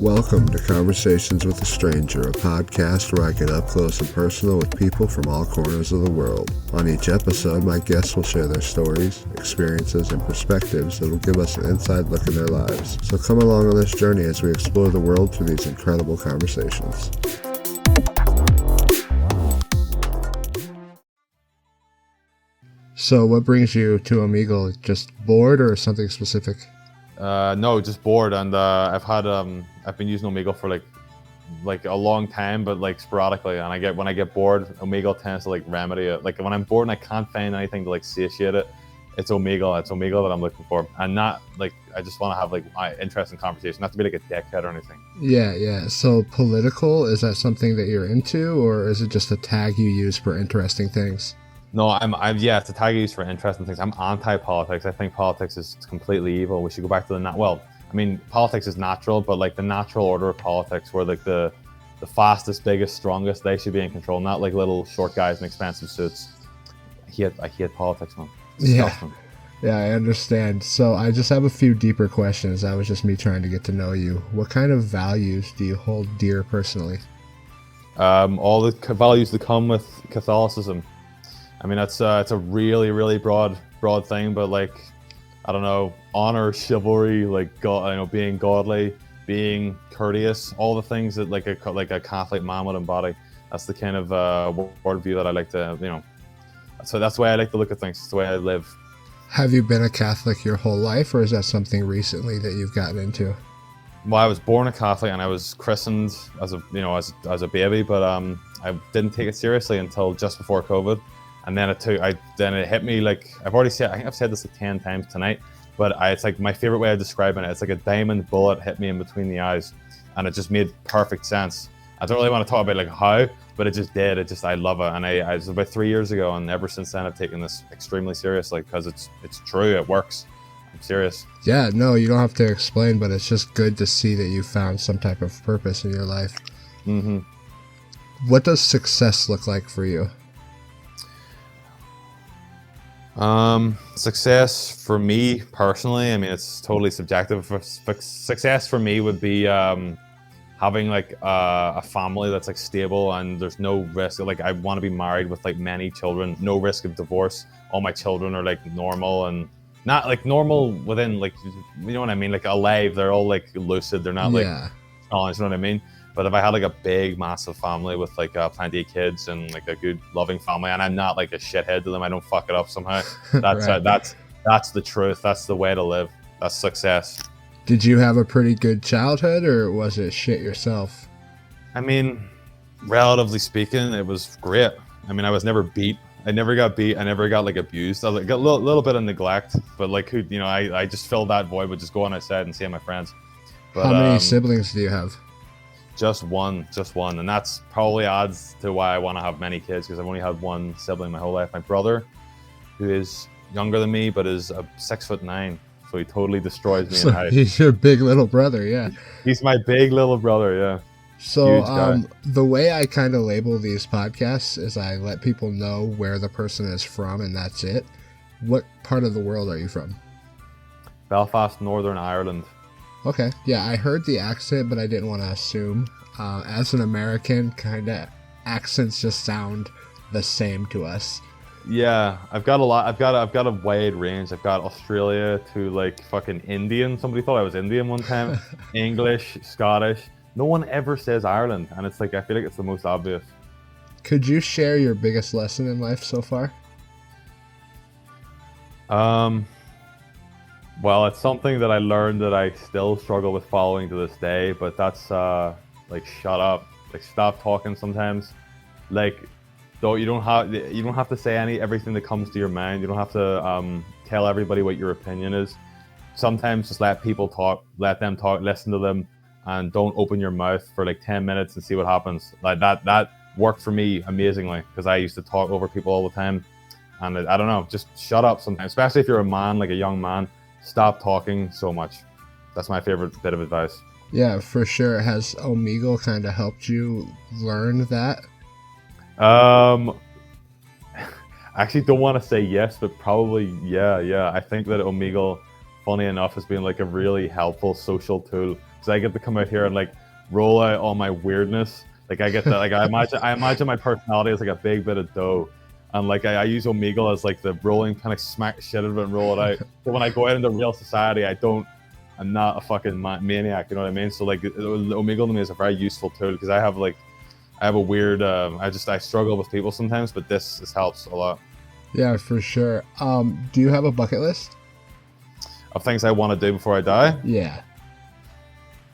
Welcome to Conversations with a Stranger, a podcast where I get up close and personal with people from all corners of the world. On each episode, my guests will share their stories, experiences, and perspectives that will give us an inside look in their lives. So come along on this journey as we explore the world through these incredible conversations. So what brings you to Omegle? Just bored or something specific? No, just bored, and I've been using Omegle for like a long time, but like sporadically. And when I get bored, Omegle tends to like remedy it. Like when I'm bored and I can't find anything to like satiate it, it's Omegle. It's Omegle that I'm looking for, and not like I just want to have like interesting conversation, not to be like a dickhead or anything. Yeah. So political, is that something that you're into, or is it just a tag you use for interesting things? No, yeah, it's a tag used for interesting things. I'm anti-politics. I think politics is completely evil. We should go back to politics is natural, but like the natural order of politics, where like the fastest, biggest, strongest, they should be in control, not like little short guys in expensive suits. I hate politics, man. Yeah, I understand. So I just have a few deeper questions. That was just me trying to get to know you. What kind of values do you hold dear personally? All the values that come with Catholicism. I mean, it's a really, really broad thing, but like, I don't know, honor, chivalry, like being godly, being courteous, all the things that like a Catholic man would embody. That's the kind of worldview that I like to, So that's the way I like to look at things. It's the way I live. Have you been a Catholic your whole life, or is that something recently that you've gotten into? Well, I was born a Catholic and I was christened as a baby, but I didn't take it seriously until just before COVID. And then it hit me like I think I've said this like 10 times tonight, but it's like my favorite way of describing it. It's like a diamond bullet hit me in between the eyes, and it just made perfect sense. I don't really want to talk about like how, but it just did. I love it, and I was about 3 years ago, and ever since then I've taken this extremely seriously because it's true. It works. I'm serious. Yeah, no, you don't have to explain, but it's just good to see that you found some type of purpose in your life. Mm-hmm. What does success look like for you? Success for me personally, I mean, it's totally subjective. Success for me would be having like a family that's like stable and there's no risk. Like I want to be married with like many children, no risk of divorce. All my children are like normal, and not like normal within like, you know what I mean, like alive. They're all like lucid. They're not like challenged, you know what I mean? But if I had like a big, massive family with like plenty of kids and like a good, loving family, and I'm not like a shithead to them, I don't fuck it up somehow. That's Right. That's the truth. That's the way to live. That's success. Did you have a pretty good childhood, or was it shit yourself? I mean, relatively speaking, it was great. I mean, I was never beat. I never got beat. I never got like abused. I got a little bit of neglect, but like I just filled that void with just going outside and seeing my friends. But, how many siblings do you have? Just one, and that's probably adds to why I want to have many kids, because I've only had one sibling my whole life. My brother, who is younger than me but is 6'9", so he totally destroys me in height. He's your big little brother, yeah. He's my big little brother, yeah. So the way I kind of label these podcasts is I let people know where the person is from, and that's it. What part of the world are you from? Belfast, Northern Ireland. Okay, yeah, I heard the accent, but I didn't want to assume. As an American, kind of accents just sound the same to us. Yeah, I've got a lot. I've got a wide range. I've got Australia to like fucking Indian. Somebody thought I was Indian one time. English, Scottish. No one ever says Ireland, and it's like I feel like it's the most obvious. Could you share your biggest lesson in life so far? Well, it's something that I learned that I still struggle with following to this day, but that's like shut up, like stop talking sometimes. Like you don't have to say everything that comes to your mind. You don't have to tell everybody what your opinion is. Sometimes just let people talk, let them talk, listen to them, and don't open your mouth for like 10 minutes and see what happens. Like that worked for me amazingly, because I used to talk over people all the time, and I don't know, just shut up sometimes, especially if you're a man, like a young man. Stop talking so much. That's my favorite bit of advice. Yeah, for sure. Has Omegle kind of helped you learn that? I actually don't want to say yes, but probably yeah. I think that Omegle, funny enough, has been like a really helpful social tool because I get to come out here and like roll out all my weirdness. Like I get that. Like I imagine my personality as like a big bit of dough, and like I use Omegle as like the rolling kind of smack shit out of it and roll it out. But when I go out into real society, I'm not a fucking maniac. You know what I mean? So like Omegle to me is a very useful tool because I have a weird. I struggle with people sometimes, but this helps a lot. Yeah, for sure. Do you have a bucket list of things I want to do before I die? Yeah.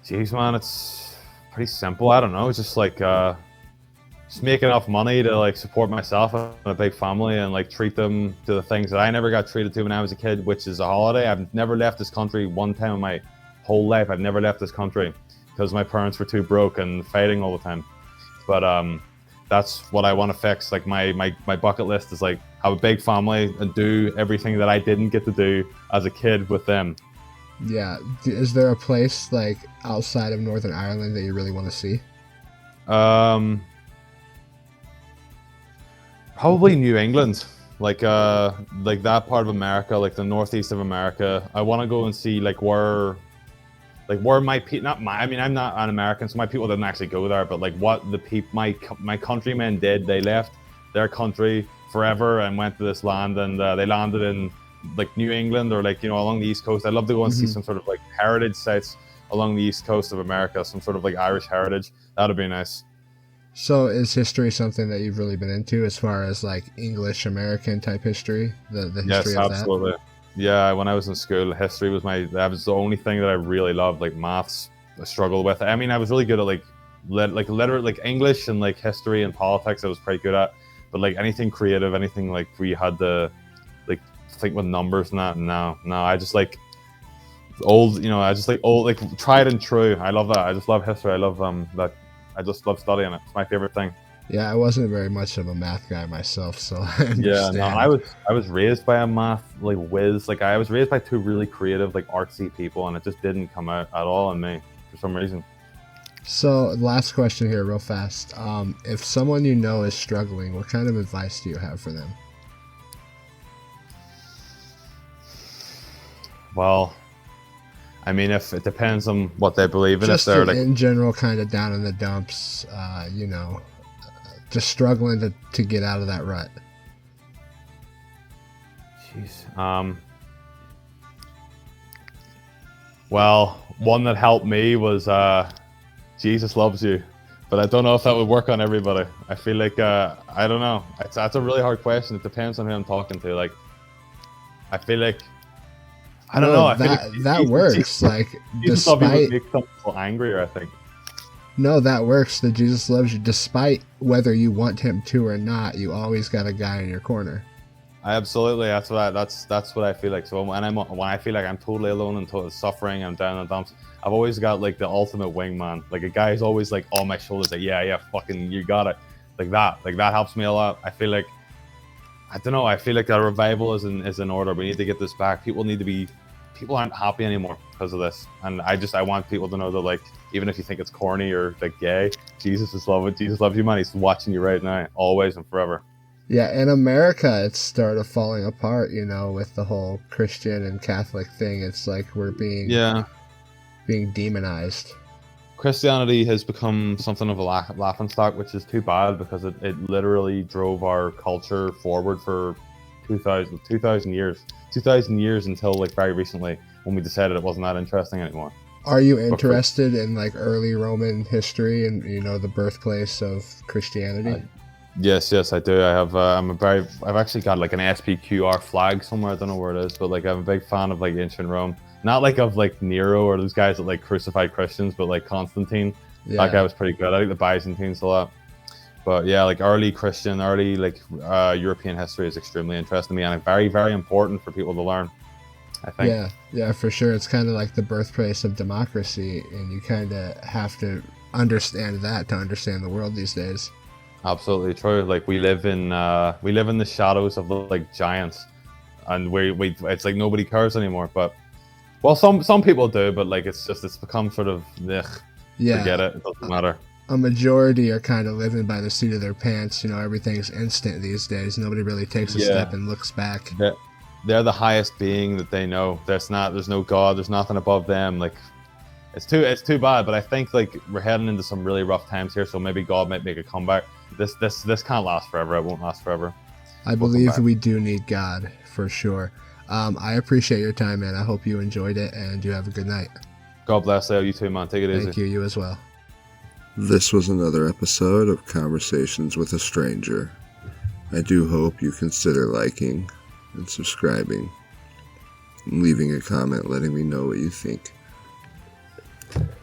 Jeez, man, it's pretty simple. I don't know. It's just like just make enough money to like support myself and a big family and like treat them to the things that I never got treated to when I was a kid, which is a holiday. I've never left this country one time in my whole life. I've never left this country because my parents were too broke and fighting all the time. But that's what I want to fix. Like my bucket list is like have a big family and do everything that I didn't get to do as a kid with them. Yeah. Is there a place like outside of Northern Ireland that you really want to see? Probably New England, like that part of America, like the northeast of America. I want to go and see where my people, I mean, I'm not an American, so my people didn't actually go there, but like what my countrymen did. They left their country forever and went to this land, and they landed in like New England or like, you know, along the East Coast. I'd love to go and see some sort of like heritage sites along the East Coast of America, some sort of like Irish heritage. That'd be nice. So is history something that you've really been into as far as like English American type history? The history yes, of that? absolutely. Yeah, when I was in school, history was that was the only thing that I really loved. Like maths, I struggled with. I mean, I was really good at like English and like history and politics. I was pretty good at, but like anything creative, anything like where you had to like think with numbers and that. No, I just like old. You know, I just like old, like tried and true. I love that. I just love history. I love that. I just love studying it. It's my favorite thing. Yeah, I wasn't very much of a math guy myself, so I understand. Yeah, no, I was raised by a math like whiz. Like I was raised by two really creative, like artsy people, and it just didn't come out at all in me for some reason. So, last question here, real fast. If someone you know is struggling, what kind of advice do you have for them? Well, I mean, if it depends on what they believe in. Just if they're like in general, kind of down in the dumps, you know, just struggling to get out of that rut. Jeez. Well, one that helped me was Jesus loves you, but I don't know if that would work on everybody. I feel like I don't know. That's a really hard question. It depends on who I'm talking to. Like, I feel like. I don't know. I feel like that works. Like, despite make some people angrier, I think. No, that works. That Jesus loves you, despite whether you want him to or not. You always got a guy in your corner. Absolutely. That's what I feel like. So when I feel like I'm totally alone and totally suffering, I'm down in the dumps. I've always got like the ultimate wingman. Like a guy who's always like on my shoulders. Like yeah, fucking you got it. Like that helps me a lot. I feel like. I don't know. I feel like a revival is in order. We need to get this back. People aren't happy anymore because of this, and I want people to know that like even if you think it's corny or like gay, Jesus loves you, man. He's watching you right now, always and forever. Yeah, in America, it's started falling apart. You know, with the whole Christian and Catholic thing. It's like we're being demonized. Christianity has become something of a laughingstock, which is too bad because it literally drove our culture forward for 2,000 years. 2,000 years until like very recently when we decided it wasn't that interesting anymore. Are you interested in like early Roman history and, you know, the birthplace of Christianity? Yes, I do. I have. I've actually got like an SPQR flag somewhere. I don't know where it is, but like I'm a big fan of like ancient Rome. Not like of like Nero or those guys that like crucified Christians, but like Constantine. Yeah. That guy was pretty good. I like the Byzantines a lot. But yeah, like early Christian, early like European history is extremely interesting to me and very, very important for people to learn, I think. Yeah, for sure. It's kind of like the birthplace of democracy, and you kind of have to understand that to understand the world these days. Absolutely true. Like we live in the shadows of like giants, and we it's like nobody cares anymore. But well, some people do, but like it's become sort of forget it. It doesn't matter. A majority are kind of living by the seat of their pants. You know, everything's instant these days. Nobody really takes a step and looks back. They're the highest being that they know. There's no God. There's nothing above them. Like it's too bad. But I think like we're heading into some really rough times here, so maybe God might make a comeback. This can't last forever. It won't last forever. I believe we do need God for sure. I appreciate your time, man. I hope you enjoyed it, and you have a good night. God bless you too, man. Take it easy. Thank you. You as well. This was another episode of Conversations with a Stranger. I do hope you consider liking and subscribing and leaving a comment letting me know what you think.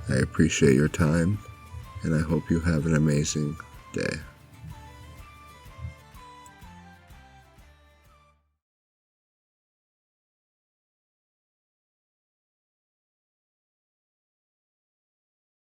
I appreciate your time, and I hope you have an amazing day.